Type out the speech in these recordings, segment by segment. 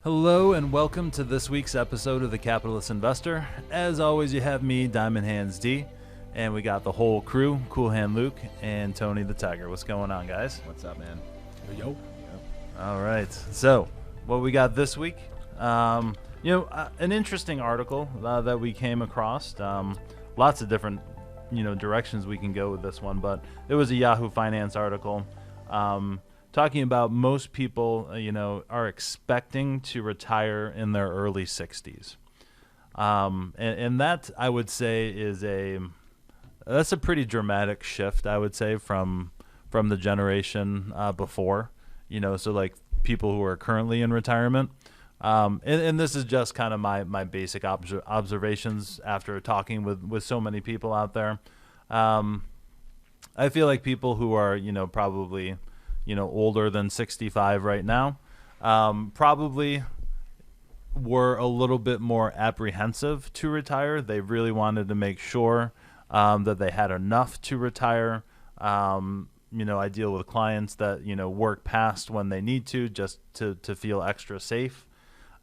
Hello and welcome to this week's episode of The Capitalist Investor. As always, you have me, Diamond Hands D, and we got the whole crew, Cool Hand Luke and Tony the Tiger. What's going on, guys? What's up, man? Yo. All right. So, what we got this week? An interesting article that we came across. Lots of different, directions we can go with this one, but it was a Yahoo Finance article. Talking about most people, are expecting to retire in their early 60s. And that, I would say, that's a pretty dramatic shift, I would say, from the generation before, so like people who are currently in retirement. And this is just kind of my basic observations after talking with so many people out there. I feel like people who are, probably older than 65 right now, probably were a little bit more apprehensive to retire. They really wanted to make sure that they had enough to retire. I deal with clients that, work past when they need to just to feel extra safe.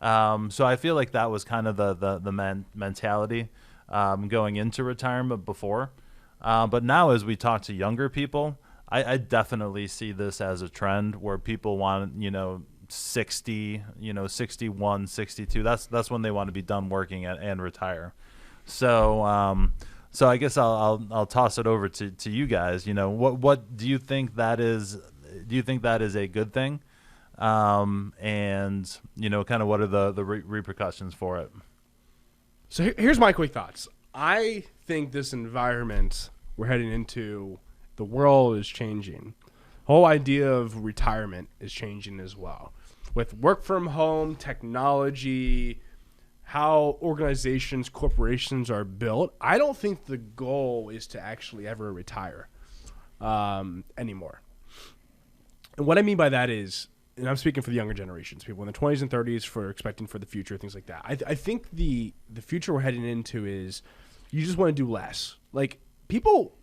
So I feel like that was kind of the mentality going into retirement before. But now as we talk to younger people, I definitely see this as a trend where people want, 60, 61, 62. That's when they want to be done working and retire. So so I guess I'll toss it over to you guys. What do you think that is? Do you think that is a good thing? And kind of what are the repercussions for it? So here's my quick thoughts. I think this environment we're heading into, the world is changing. The whole idea of retirement is changing as well. With work from home, technology, how organizations, corporations are built, I don't think the goal is to actually ever retire anymore. And what I mean by that is, and I'm speaking for the younger generations, people in their 20s and 30s for expecting for the future, things like that. I think the future we're heading into is you just want to do less. Like, people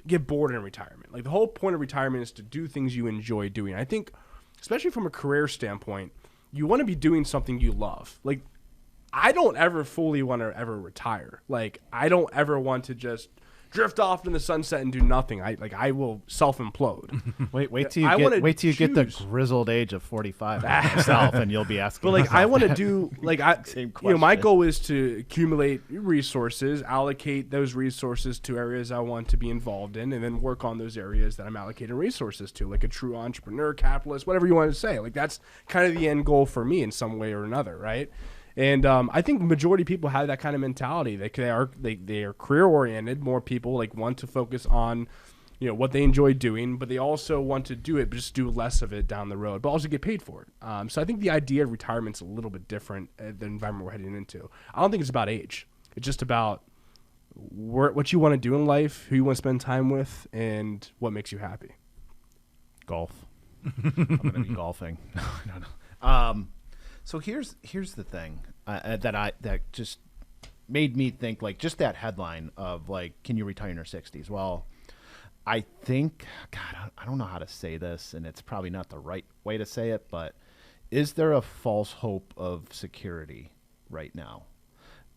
get bored in retirement. Like, the whole point of retirement is to do things you enjoy doing. I think, especially from a career standpoint, you want to be doing something you love. Like, I don't ever fully want to ever retire. Like, I don't ever want to just drift off in the sunset and do nothing. I will self-implode. Wait till you get the grizzled age of 45 yourself, and you'll be asking. But I want to do Same question. my goal is to accumulate resources, allocate those resources to areas I want to be involved in, and then work on those areas that I'm allocating resources to, like a true entrepreneur, capitalist, whatever you want to say. Like, that's kind of the end goal for me in some way or another, right? And I think the majority of people have that kind of mentality. They are career oriented. More people want to focus on, what they enjoy doing, but they also want to do it, but just do less of it down the road, but also get paid for it. So I think the idea of retirement's a little bit different the environment we're heading into. I don't think it's about age. It's just about what you want to do in life, who you want to spend time with, and what makes you happy. Golf. I'm going to be golfing. No. So here's the thing that just made me think, just that headline of can you retire in your 60s? Well, I think, God, I don't know how to say this, and it's probably not the right way to say it, but is there a false hope of security right now?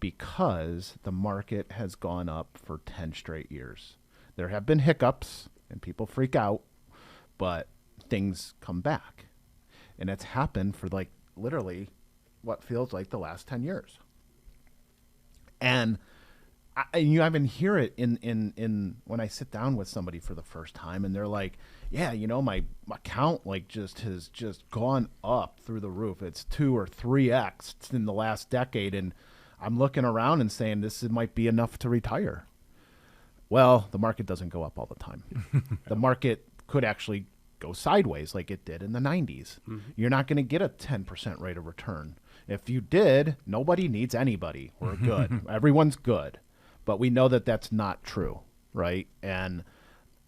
Because the market has gone up for 10 straight years. There have been hiccups and people freak out, but things come back. And it's happened for literally what feels like the last 10 years. And you even hear it in when I sit down with somebody for the first time, and they're like, yeah, my account has just gone up through the roof. It's 2 or 3x in the last decade. And I'm looking around and saying this might be enough to retire. Well, the market doesn't go up all the time. The market could actually go sideways like it did in the 90s. Mm-hmm. You're not going to get a 10% rate of return. If you did, nobody needs anybody. We're good. Everyone's good. But we know that that's not true, right? And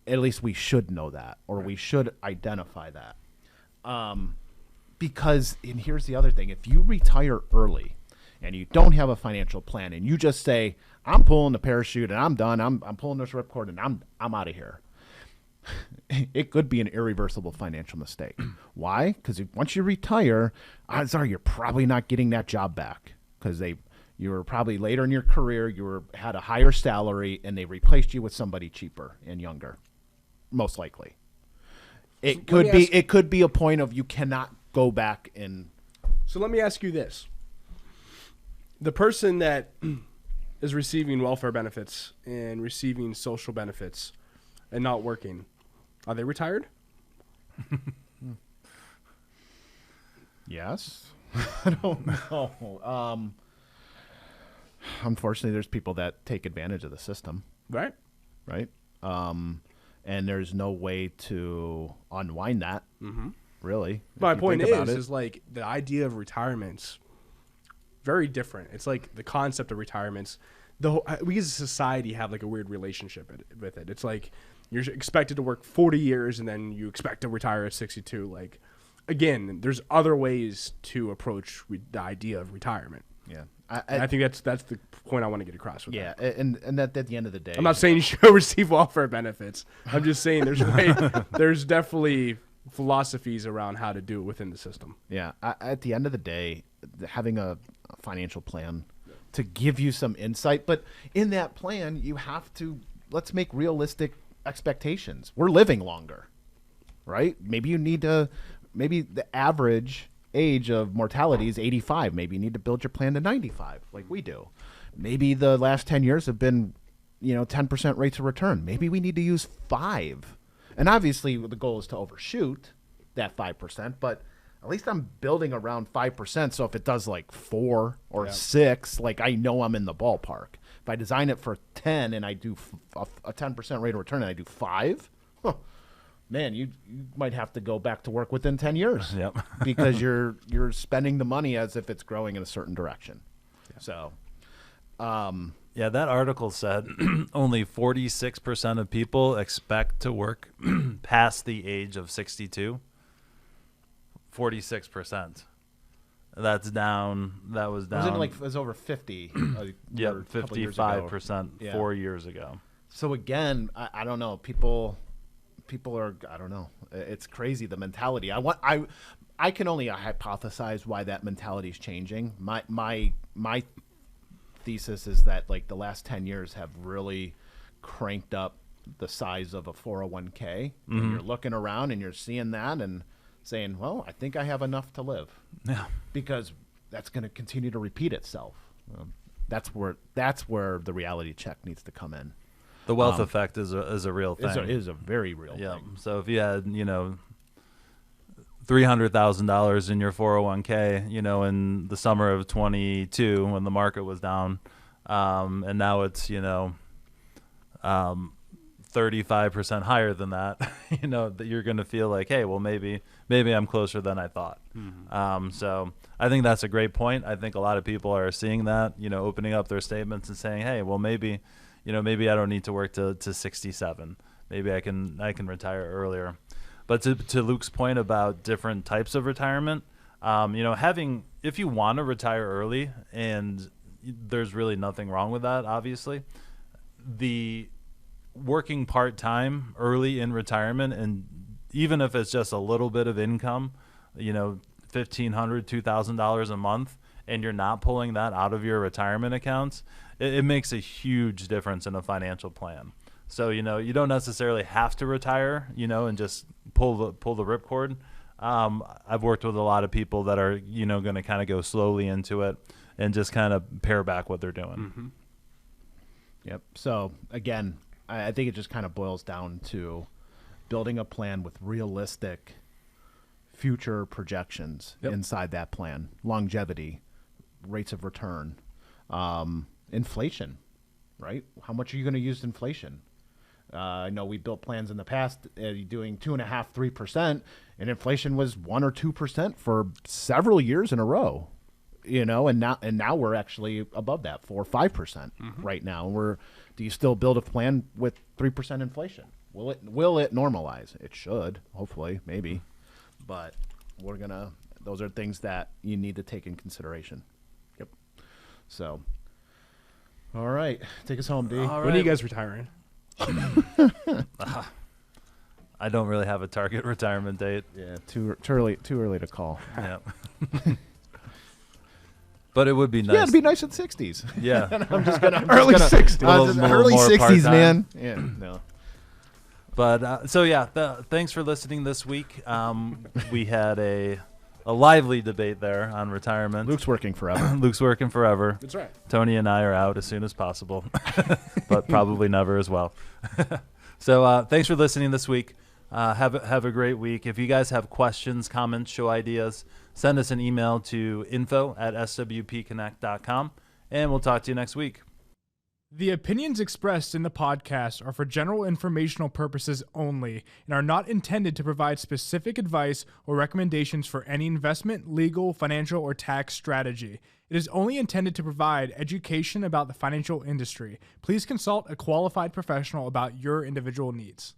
at least we should know that, or we should identify that. Because, and here's the other thing, if you retire early and you don't have a financial plan and you just say, I'm pulling the parachute and I'm done, I'm pulling this ripcord and I'm out of here. it could be an irreversible financial mistake. Why? Because once you retire, odds are you're probably not getting that job back because you were probably later in your career, had a higher salary, and they replaced you with somebody cheaper and younger, most likely. It could be a point of you cannot go back and. So let me ask you this: the person that is receiving welfare benefits and receiving social benefits and not working, are they retired? Yes. I don't know. Unfortunately, there's people that take advantage of the system, Right. right? And there's no way to unwind that, really. My point is like the idea of retirement's very different. It's like the concept of retirement's we as a society have like a weird relationship with it. It's like you're expected to work 40 years and then you expect to retire at 62. Like, again, there's other ways to approach the idea of retirement. Yeah. I think that's the point I want to get across with that. and that at the end of the day, I'm not saying you should receive welfare benefits. I'm just saying there's definitely philosophies around how to do it within the system. Yeah, at the end of the day, having a financial plan to give you some insight, but in that plan, you have to let's make realistic expectations. We're living longer, right? Maybe the average age of mortality is 85. Maybe you need to build your plan to 95, like we do. Maybe the last 10 years have been, 10% rates of return. Maybe we need to use 5. And obviously the goal is to overshoot that 5%, but at least I'm building around 5%. So if it does like 4 or 6, like I know I'm in the ballpark. If I design it for 10 and I do a 10% rate of return and I do 5, man, you might have to go back to work within 10 years. Yep. Because you're spending the money as if it's growing in a certain direction. Yeah. So, yeah, that article said only 46% of people expect to work past the age of 62. 46%. That's down. That was down. It was over 50. Yeah, 55% 4 years ago. So again, I don't know. People are, I don't know. It's crazy, the mentality. I can only hypothesize why that mentality is changing. My thesis is that like the last 10 years have really cranked up the size of a 401k. And you're looking around and you're seeing that and saying, well, I think I have enough to live. Yeah. Because that's going to continue to repeat itself. That's where the reality check needs to come in. The wealth effect is a real thing. Is a very real thing. So if you had, $300,000 in your 401k, in the summer of 22 when the market was down, and now it's, 35% higher than that, that you're going to feel like, hey, well, maybe I'm closer than I thought. So I think that's a great point. I think a lot of people are seeing that, opening up their statements and saying, hey, well, maybe I don't need to work to 67. Maybe I can retire earlier. But to Luke's point about different types of retirement, if you want to retire early, and there's really nothing wrong with that, obviously, the working part-time early in retirement, and even if it's just a little bit of income, $1,500, $2,000 a month, and you're not pulling that out of your retirement accounts, it makes a huge difference in a financial plan. So, you don't necessarily have to retire, and just pull the ripcord. I've worked with a lot of people that are, going to kind of go slowly into it and just kind of pare back what they're doing. Mm-hmm. Yep. So again, I think it just kind of boils down to building a plan with realistic future projections inside that plan, longevity, rates of return, inflation, right? How much are you going to use inflation? I know we built plans in the past doing 2.5%, 3%, and inflation was 1 or 2% for several years in a row, and now we're actually above that 4 or 5% right now. Do you still build a plan with 3% inflation? Will it normalize? It should, hopefully, maybe, but those are things that you need to take in consideration. Yep. So, all right, take us home, D. When are you guys retiring? I don't really have a target retirement date. Yeah, too early to call. Yeah. But it would be nice. Yeah, it'd be nice in the 60s. Yeah. Early 60s. Early more 60s, part-time. man. Yeah, no. But so yeah, thanks for listening this week. We had a lively debate there on retirement. Luke's working forever. Luke's working forever. That's right. Tony and I are out as soon as possible, but probably never as well. So thanks for listening this week. Have a great week. If you guys have questions, comments, show ideas, send us an email to info@swpconnect.com, and we'll talk to you next week. The opinions expressed in the podcast are for general informational purposes only and are not intended to provide specific advice or recommendations for any investment, legal, financial, or tax strategy. It is only intended to provide education about the financial industry. Please consult a qualified professional about your individual needs.